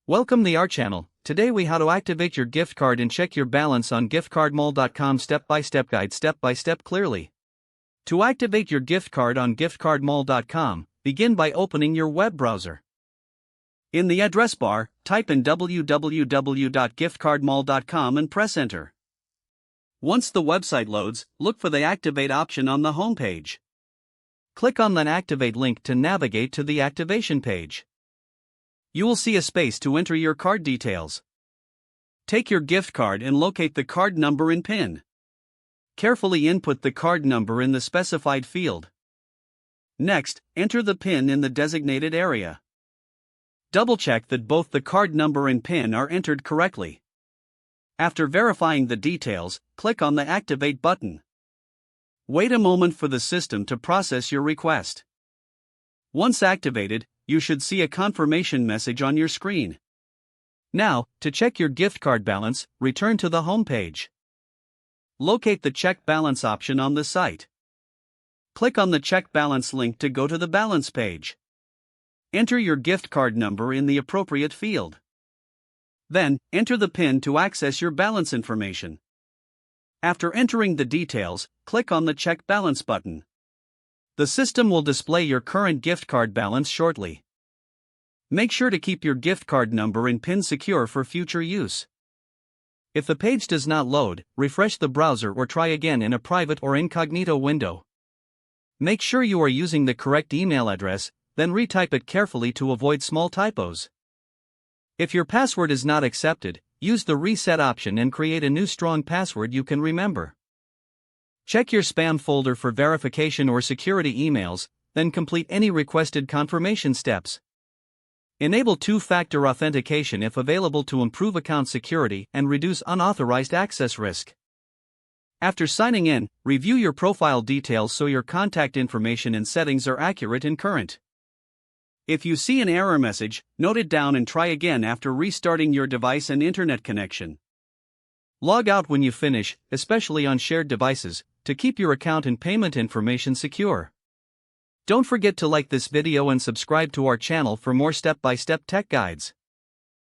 Welcome to our channel. Today we how to activate your gift card and check your balance on giftcardmall.com. Step-by-step guide, step-by-step clearly. To activate your gift card on giftcardmall.com, begin by opening your web browser. In the address bar, type in www.giftcardmall.com and press enter. Once the website loads, look for the Activate option on the home page. Click on that Activate link to navigate to the activation page. You will see a space to enter your card details. Take your gift card and locate the card number and PIN. Carefully input the card number in the specified field. Next, enter the PIN in the designated area. Double-check that both the card number and PIN are entered correctly. After verifying the details, click on the Activate button. Wait a moment for the system to process your request. Once activated, you should see a confirmation message on your screen. Now, to check your gift card balance, return to the home page. Locate the Check Balance option on the site. Click on the Check Balance link to go to the balance page. Enter your gift card number in the appropriate field. Then, enter the PIN to access your balance information. After entering the details, click on the Check Balance button. The system will display your current gift card balance shortly. Make sure to keep your gift card number and PIN secure for future use. If the page does not load, refresh the browser or try again in a private or incognito window. Make sure you are using the correct email address, then retype it carefully to avoid small typos. If your password is not accepted, use the Reset option and create a new strong password you can remember. Check your spam folder for verification or security emails, then complete any requested confirmation steps. Enable two-factor authentication if available to improve account security and reduce unauthorized access risk. After signing in, review your profile details so your contact information and settings are accurate and current. If you see an error message, note it down and try again after restarting your device and internet connection. Log out when you finish, especially on shared devices, to keep your account and payment information secure. Don't forget to like this video and subscribe to our channel for more step-by-step tech guides.